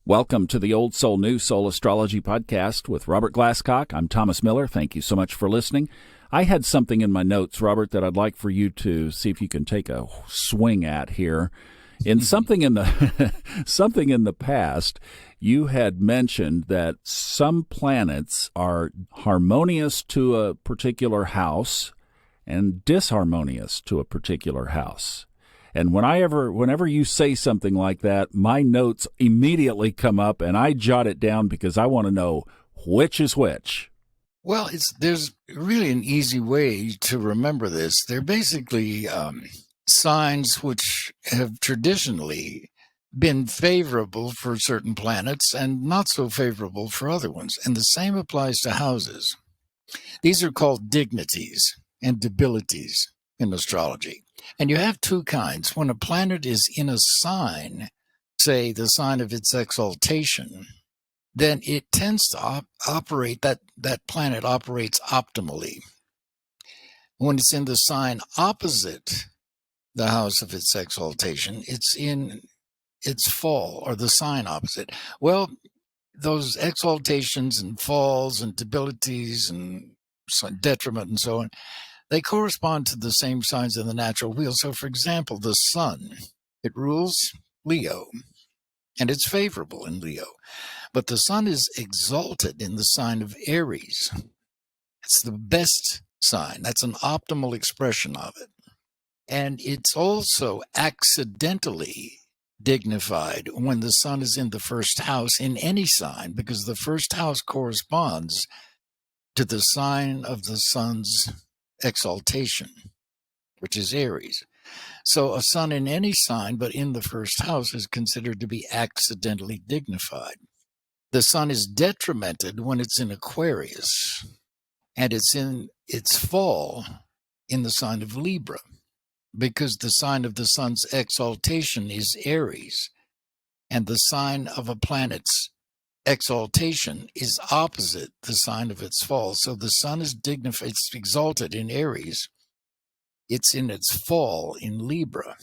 Welcome to the Old Soul, New Soul Astrology podcast with Robert Glasscock. I'm Thomas Miller. Thank you so much for listening. I had something in my notes, Robert, that I'd like for you to see if you can take a swing at here. In something in the past, you had mentioned that some planets are harmonious to a particular house and disharmonious to a particular house. And whenever you say something like that, my notes immediately come up and I jot it down because I want to know which is which. Well, there's really an easy way to remember this. They're basically signs which have traditionally been favorable for certain planets and not so favorable for other ones. And the same applies to houses. These are called dignities and debilities in astrology. And you have two kinds. When a planet is in a sign, say the sign of its exaltation, then it tends to operate, that planet operates optimally. When it's in the sign opposite the house of its exaltation, it's in its fall, or the sign opposite. Well, those exaltations and falls and debilities and detriment and so on, they correspond to the same signs in the natural wheel. So, for example, the sun, it rules Leo, and it's favorable in Leo. But the sun is exalted in the sign of Aries. It's the best sign. That's an optimal expression of it. And it's also accidentally dignified when the sun is in the first house in any sign, because the first house corresponds to the sign of the sun's exaltation, which is Aries. So a sun in any sign but in the first house is considered to be accidentally dignified. The sun is detrimented when it's in Aquarius, and it's in its fall in the sign of Libra, because the sign of the sun's exaltation is Aries, and the sign of a planet's exaltation is opposite the sign of its fall. So the sun is dignified, it's exalted in Aries. It's in its fall in Libra.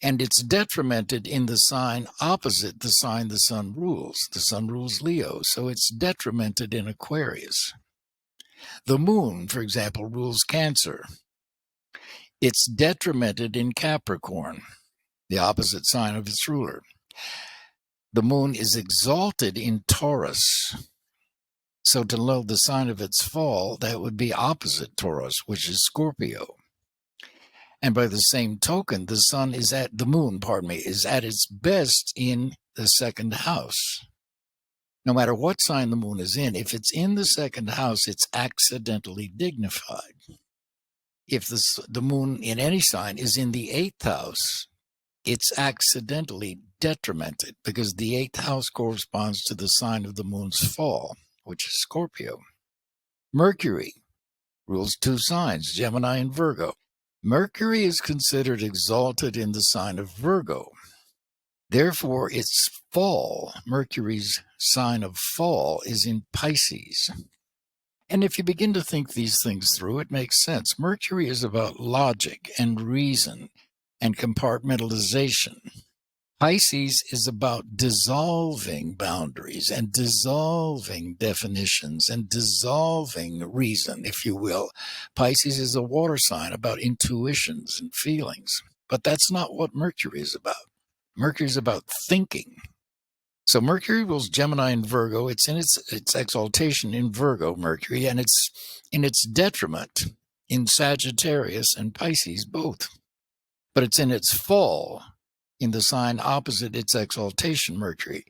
And it's detrimented in the sign opposite the sign the sun rules. The sun rules Leo, so it's detrimented in Aquarius. The moon, for example, rules Cancer. It's detrimented in Capricorn, the opposite sign of its ruler. The moon is exalted in Taurus. So to know the sign of its fall, that would be opposite Taurus, which is Scorpio. And by the same token, the moon is at its best in the second house. No matter what sign the moon is in, if it's in the second house, it's accidentally dignified. If the moon in any sign is in the eighth house, it's accidentally detrimented, because the eighth house corresponds to the sign of the moon's fall, which is Scorpio. Mercury rules two signs, Gemini and Virgo. Mercury is considered exalted in the sign of Virgo. Therefore, its fall, Mercury's sign of fall, is in Pisces. And if you begin to think these things through, it makes sense. Mercury is about logic and reason and compartmentalization. Pisces is about dissolving boundaries and dissolving definitions and dissolving reason, if you will. Pisces is a water sign about intuitions and feelings. But that's not what Mercury is about. Mercury is about thinking. So Mercury rules Gemini and Virgo. It's in its exaltation in Virgo, Mercury, and it's in its detriment in Sagittarius and Pisces both. But it's in its fall in the sign opposite its exaltation, Mercury.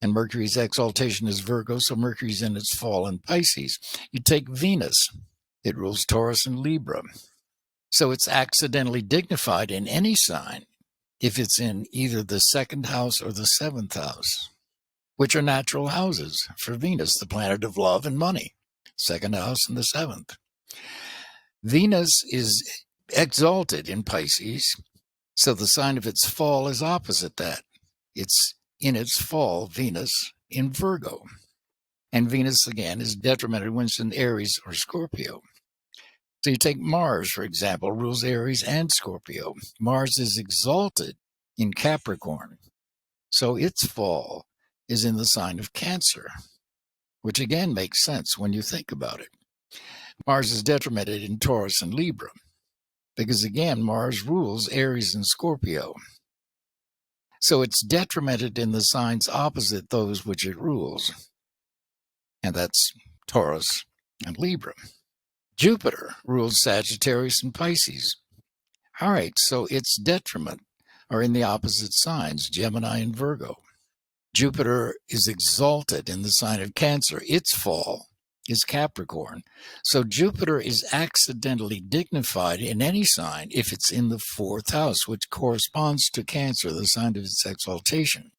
And Mercury's exaltation is Virgo, so Mercury's in its fall in Pisces. You take Venus. It rules Taurus and Libra. So it's accidentally dignified in any sign if it's in either the second house or the seventh house, which are natural houses for Venus, the planet of love and money, second house and the seventh. Venus is exalted in Pisces, so the sign of its fall is opposite that. It's in its fall, Venus, in Virgo. And Venus, again, is detrimented when it's in Aries or Scorpio. So you take Mars, for example, rules Aries and Scorpio. Mars is exalted in Capricorn. So its fall is in the sign of Cancer, which again makes sense when you think about it. Mars is detrimented in Taurus and Libra, because again, Mars rules Aries and Scorpio. So it's detrimented in the signs opposite those which it rules, and that's Taurus and Libra. Jupiter rules Sagittarius and Pisces. All right, so its detriment are in the opposite signs, Gemini and Virgo. Jupiter is exalted in the sign of Cancer. Its fall is Capricorn. So Jupiter is accidentally dignified in any sign if it's in the 4th house, which corresponds to Cancer, the sign of its exaltation.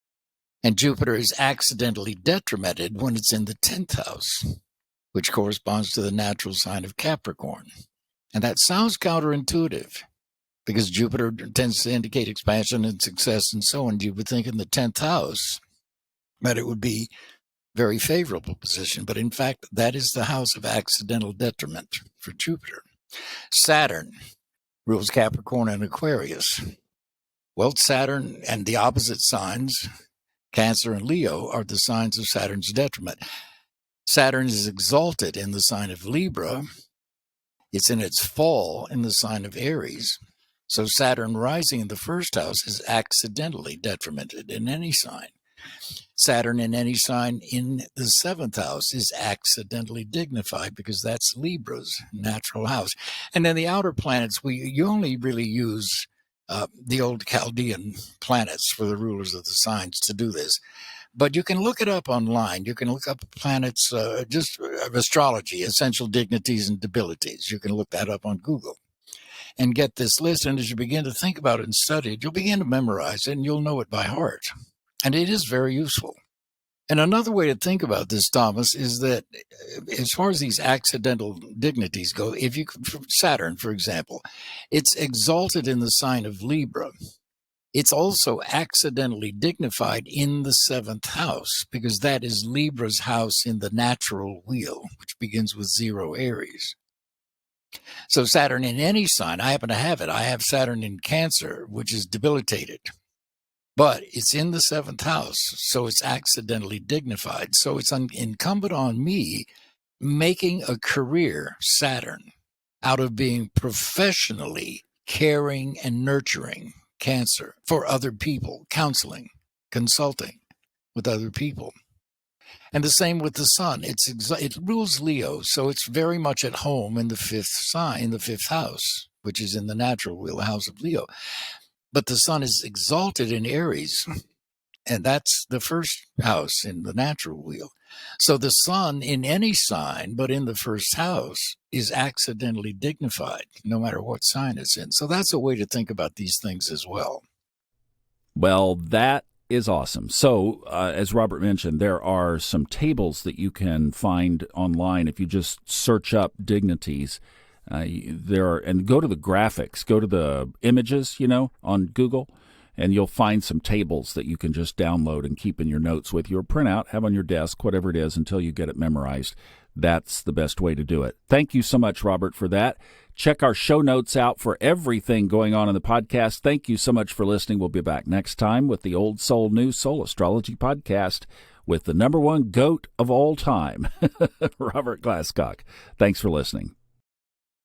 And Jupiter is accidentally detrimented when it's in the 10th house, which corresponds to the natural sign of Capricorn. And that sounds counterintuitive, because Jupiter tends to indicate expansion and success and so on. You would think in the 10th house that it would be very favorable position. But in fact, that is the house of accidental detriment for Jupiter. Saturn rules Capricorn and Aquarius. Well, Saturn and the opposite signs, Cancer and Leo, are the signs of Saturn's detriment. Saturn is exalted in the sign of Libra. It's in its fall in the sign of Aries. So Saturn rising in the 1st house is accidentally detrimented in any sign. Saturn in any sign in the 7th house is accidentally dignified, because that's Libra's natural house. And then the outer planets, you only really use the old Chaldean planets for the rulers of the signs to do this. But you can look it up online. You can look up planets, just astrology, essential dignities and debilities. You can look that up on Google and get this list. And as you begin to think about it and study it, you'll begin to memorize it and you'll know it by heart. And it is very useful. And another way to think about this, Thomas, is that as far as these accidental dignities go, Saturn, for example, it's exalted in the sign of Libra. It's also accidentally dignified in the 7th house, because that is Libra's house in the natural wheel, which begins with 0 Aries. So Saturn in any sign, I happen to have it. I have Saturn in Cancer, which is debilitated. But it's in the 7th house, so it's accidentally dignified. So it's incumbent on me making a career, Saturn, out of being professionally caring and nurturing Cancer for other people, counseling, consulting with other people. And the same with the Sun. It rules Leo, so it's very much at home in the 5th sign, in the 5th house, which is in the natural wheel, the house of Leo. But the Sun is exalted in Aries, and that's the 1st house in the natural wheel. So the Sun in any sign, but in the 1st house, is accidentally dignified, no matter what sign it's in. So that's a way to think about these things as well. Well, that is awesome. So, as Robert mentioned, there are some tables that you can find online if you just search up dignities. And go to the graphics, go to the images, on Google, and you'll find some tables that you can just download and keep in your notes with you, or print out, have on your desk, whatever it is, until you get it memorized. That's the best way to do it. Thank you so much, Robert, for that. Check our show notes out for everything going on in the podcast. Thank you so much for listening. We'll be back next time with the Old Soul, New Soul Astrology Podcast with the #1 GOAT of all time, Robert Glasscock. Thanks for listening.